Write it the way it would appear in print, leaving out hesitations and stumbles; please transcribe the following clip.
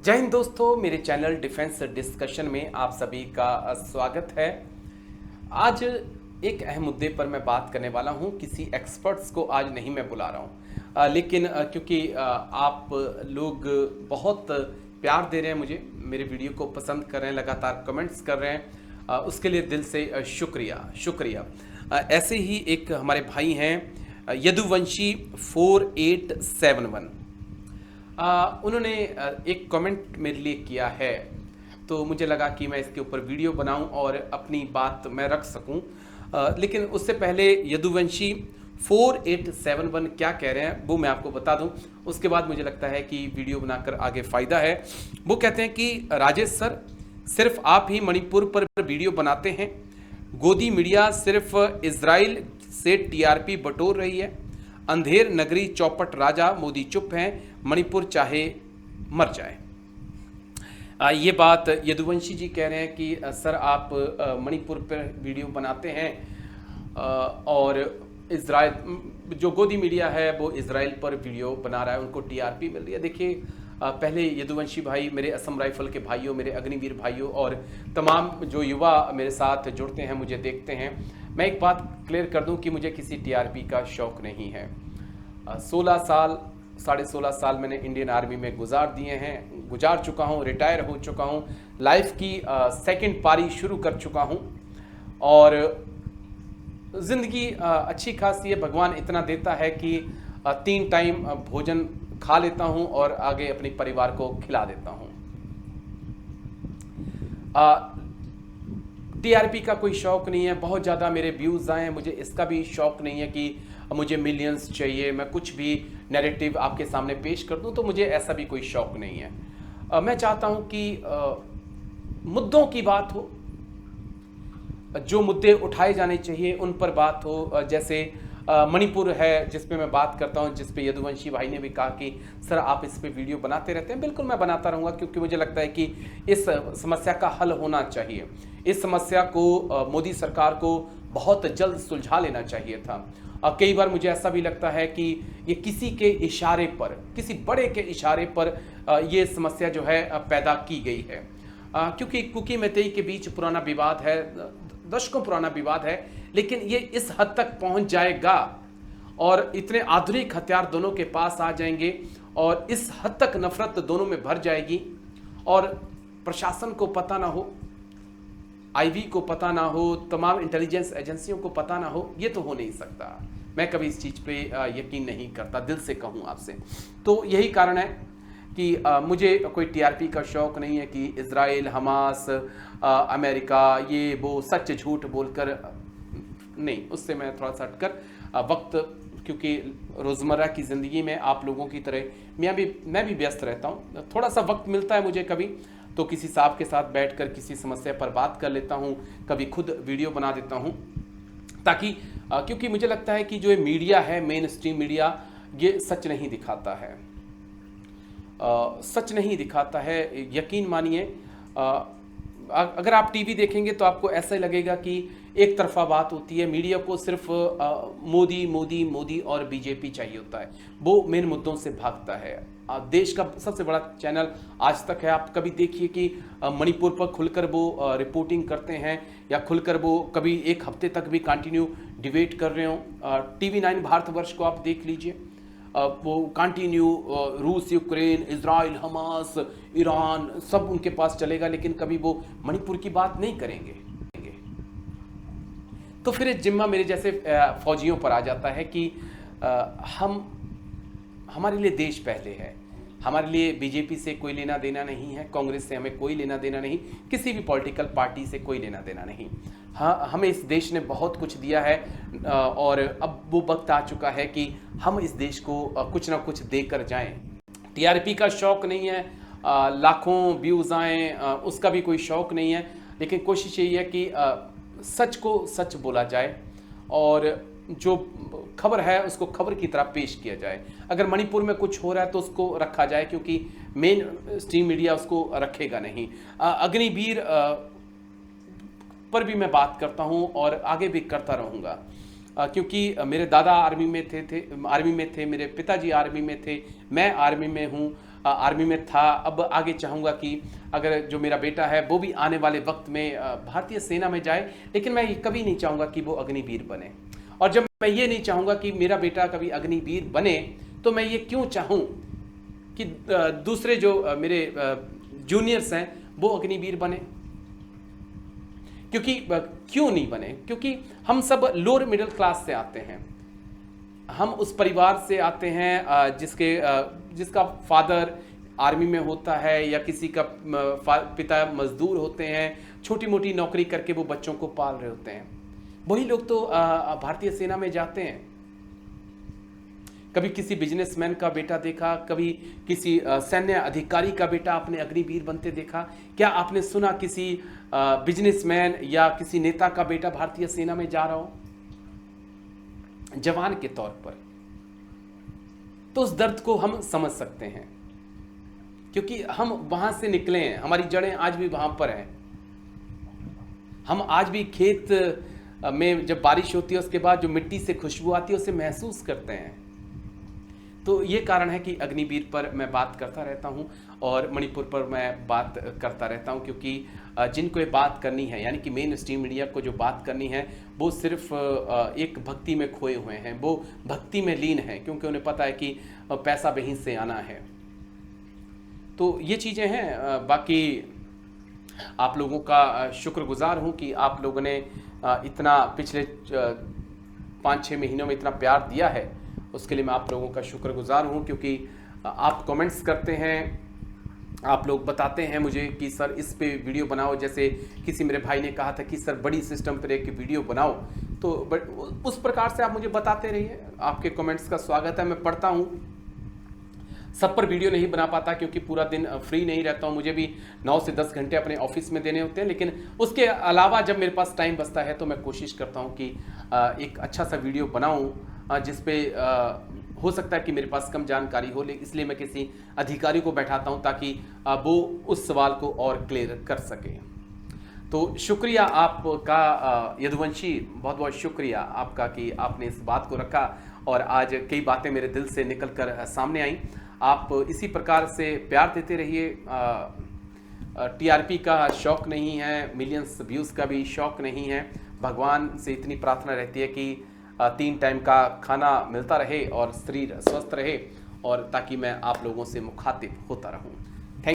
जय हिंद दोस्तों, मेरे चैनल डिफेंस डिस्कशन में आप सभी का स्वागत है। आज एक अहम मुद्दे पर मैं बात करने वाला हूं। किसी एक्सपर्ट्स को आज नहीं मैं बुला रहा हूं, लेकिन क्योंकि आप लोग बहुत प्यार दे रहे हैं मुझे, मेरे वीडियो को पसंद कर रहे हैं, लगातार कमेंट्स कर रहे हैं, उसके लिए दिल से शुक्रिया शुक्रिया। ऐसे ही एक हमारे भाई हैं यदुवंशी 4871, उन्होंने एक कमेंट मेरे लिए किया है, तो मुझे लगा कि मैं इसके ऊपर वीडियो बनाऊं और अपनी बात मैं रख सकूं। लेकिन उससे पहले यदुवंशी 4871 क्या कह रहे हैं वो मैं आपको बता दूं, उसके बाद मुझे लगता है कि वीडियो बनाकर आगे फ़ायदा है। वो कहते हैं कि राजेश सर, सिर्फ आप ही मणिपुर पर वीडियो बनाते हैं, गोदी मीडिया सिर्फ इजराइल से टीआरपी बटोर रही है, अंधेर नगरी चौपट राजा, मोदी चुप हैं, मणिपुर चाहे मर जाए। ये बात यदुवंशी जी कह रहे हैं कि सर आप मणिपुर पर वीडियो बनाते हैं और इजराइल जो गोदी मीडिया है वो इजराइल पर वीडियो बना रहा है, उनको टीआरपी मिल रही है। देखिए, पहले यदुवंशी भाई, मेरे असम राइफल के भाइयों, मेरे अग्निवीर भाइयों और तमाम जो युवा मेरे साथ जुड़ते हैं, मुझे देखते हैं, मैं एक बात क्लियर कर दूं कि मुझे किसी टीआरपी का शौक़ नहीं है। 16 साल 16.5 साल मैंने इंडियन आर्मी में गुजार चुका हूँ, रिटायर हो चुका हूँ, लाइफ की सेकंड पारी शुरू कर चुका हूँ और ज़िंदगी अच्छी खासी है। भगवान इतना देता है कि 3 टाइम भोजन खा लेता हूँ और आगे अपने परिवार को खिला देता हूँ। टीआरपी का कोई शौक़ नहीं है, बहुत ज़्यादा मेरे व्यूज़ आए हैं, मुझे इसका भी शौक़ नहीं है कि मुझे मिलियंस चाहिए, मैं कुछ भी नैरेटिव आपके सामने पेश कर दूं, तो मुझे ऐसा भी कोई शौक़ नहीं है। मैं चाहता हूं कि मुद्दों की बात हो, जो मुद्दे उठाए जाने चाहिए उन पर बात हो। जैसे मणिपुर है जिस पे मैं बात करता हूं, जिस पे यदुवंशी भाई ने भी कहा कि सर आप इस पे वीडियो बनाते रहते हैं। बिल्कुल मैं बनाता रहूँगा, क्योंकि मुझे लगता है कि इस समस्या का हल होना चाहिए। इस समस्या को मोदी सरकार को बहुत जल्द सुलझा लेना चाहिए था। कई बार मुझे ऐसा भी लगता है कि ये किसी के इशारे पर, किसी बड़े के इशारे पर ये समस्या जो है पैदा की गई है, क्योंकि कुकी मेतेई के बीच पुराना विवाद है, दशकों पुराना विवाद है, लेकिन ये इस हद तक पहुंच जाएगा और इतने आधुनिक हथियार दोनों के पास आ जाएंगे और इस हद तक नफरत दोनों में भर जाएगी और प्रशासन को पता ना हो, आईवी को पता ना हो, तमाम इंटेलिजेंस एजेंसियों को पता ना हो, ये तो हो नहीं सकता। मैं कभी इस चीज़ पे यकीन नहीं करता, दिल से कहूँ आपसे। तो यही कारण है कि मुझे कोई टीआरपी का शौक़ नहीं है कि इजराइल, हमास, अमेरिका, ये वो सच झूठ बोलकर, नहीं, उससे मैं थोड़ा सा हटकर वक्त, क्योंकि रोज़मर्रा की ज़िंदगी में आप लोगों की तरह मैं भी व्यस्त रहता हूँ। थोड़ा सा वक्त मिलता है मुझे कभी, तो किसी साहब के साथ बैठकर किसी समस्या पर बात कर लेता हूँ, कभी खुद वीडियो बना देता हूँ, ताकि क्योंकि मुझे लगता है कि जो ये मीडिया है, मेन स्ट्रीम मीडिया, ये सच नहीं दिखाता है, सच नहीं दिखाता है। यकीन मानिए, अगर आप टीवी देखेंगे तो आपको ऐसा ही लगेगा कि एक तरफा बात होती है। मीडिया को सिर्फ मोदी मोदी मोदी और बीजेपी चाहिए होता है, वो मेन मुद्दों से भागता है। देश का सबसे बड़ा चैनल आज तक है, आप कभी देखिए कि मणिपुर पर खुलकर वो रिपोर्टिंग करते हैं, या खुलकर वो कभी एक हफ्ते तक भी कंटिन्यू डिबेट कर रहे हो। TV9 भारतवर्ष को आप देख लीजिए, वो कंटिन्यू रूस, यूक्रेन, इजराइल, हमास, ईरान, सब उनके पास चलेगा, लेकिन कभी वो मणिपुर की बात नहीं करेंगे। तो फिर जिम्मा मेरे जैसे फौजियों पर आ जाता है कि हमारे लिए देश पहले है, हमारे लिए बीजेपी से कोई लेना देना नहीं है, कांग्रेस से हमें कोई लेना देना नहीं, किसी भी पॉलिटिकल पार्टी से कोई लेना देना नहीं। हाँ, हमें इस देश ने बहुत कुछ दिया है और अब वो वक्त आ चुका है कि हम इस देश को कुछ ना कुछ देकर जाएं। टीआरपी का शौक़ नहीं है, लाखों व्यूज़ आएँ, उसका भी कोई शौक़ नहीं है, लेकिन कोशिश यही है कि सच को सच बोला जाए और जो खबर है उसको खबर की तरह पेश किया जाए। अगर मणिपुर में कुछ हो रहा है तो उसको रखा जाए, क्योंकि मेन स्ट्रीम मीडिया उसको रखेगा नहीं। अग्निवीर पर भी मैं बात करता हूं और आगे भी करता रहूँगा, क्योंकि मेरे दादा आर्मी में थे, मेरे पिताजी आर्मी में थे, मैं आर्मी में हूँ। आर्मी में था, अब आगे चाहूँगा कि अगर जो मेरा बेटा है वो भी आने वाले वक्त में भारतीय सेना में जाए, लेकिन मैं कभी नहीं चाहूँगा कि वो अग्निवीर बने। और जब मैं ये नहीं चाहूँगा कि मेरा बेटा कभी अग्निवीर बने, तो मैं ये क्यों चाहूँ कि दूसरे जो मेरे जूनियर्स हैं वो अग्निवीर बने। क्योंकि क्यों नहीं बने? क्योंकि हम सब लोअर मिडिल क्लास से आते हैं, हम उस परिवार से आते हैं जिसका फादर आर्मी में होता है या किसी का पिता मजदूर होते हैं, छोटी मोटी नौकरी करके वो बच्चों को पाल रहे होते हैं। वही लोग तो भारतीय सेना में जाते हैं। कभी किसी बिजनेसमैन का बेटा देखा, कभी किसी सैन्य अधिकारी का बेटा आपने अग्निवीर बनते देखा? क्या आपने सुना किसी बिजनेसमैन या किसी नेता का बेटा भारतीय सेना में जा रहा हो जवान के तौर पर? तो उस दर्द को हम समझ सकते हैं, क्योंकि हम वहां से निकले हैं, हमारी जड़ें आज भी वहां पर हैं। हम आज भी खेत में जब बारिश होती है उसके बाद जो मिट्टी से खुशबू आती है उसे महसूस करते हैं। तो ये कारण है कि अग्निवीर पर मैं बात करता रहता हूँ और मणिपुर पर मैं बात करता रहता हूँ, क्योंकि जिनको ये बात करनी है, यानी कि मेन स्ट्रीम मीडिया को जो बात करनी है, वो सिर्फ एक भक्ति में खोए हुए हैं, वो भक्ति में लीन हैं, क्योंकि उन्हें पता है कि पैसा वहीं से आना है। तो ये चीज़ें हैं। बाकी आप लोगों का शुक्रगुजार हूँ कि आप लोगों ने इतना पिछले 5-6 महीनों में इतना प्यार दिया है, उसके लिए मैं आप लोगों का शुक्रगुजार हूँ। क्योंकि आप कमेंट्स करते हैं, आप लोग बताते हैं मुझे कि सर इस पे वीडियो बनाओ। जैसे किसी मेरे भाई ने कहा था कि सर बड़ी सिस्टम पर एक वीडियो बनाओ, तो उस प्रकार से आप मुझे बताते रहिए। आपके कमेंट्स का स्वागत है, मैं पढ़ता हूँ। सब पर वीडियो नहीं बना पाता क्योंकि पूरा दिन फ्री नहीं रहता हूँ, मुझे भी 9 से 10 घंटे अपने ऑफिस में देने होते हैं, लेकिन उसके अलावा जब मेरे पास टाइम बचता है तो मैं कोशिश करता हूँ कि एक अच्छा सा वीडियो बनाऊँ जिसपे हो सकता है कि मेरे पास कम जानकारी हो, लेकिन इसलिए मैं किसी अधिकारी को बैठाता हूँ ताकि वो उस सवाल को और क्लियर कर सके। तो शुक्रिया आपका यदुवंशी, बहुत बहुत शुक्रिया आपका कि आपने इस बात को रखा और आज कई बातें मेरे दिल से निकल कर सामने आई। आप इसी प्रकार से प्यार देते रहिए। टीआरपी का शौक़ नहीं है, मिलियंस व्यूज़ का भी शौक़ नहीं है। भगवान से इतनी प्रार्थना रहती है कि 3 टाइम का खाना मिलता रहे और शरीर स्वस्थ रहे, और ताकि मैं आप लोगों से मुखातिब होता रहूं।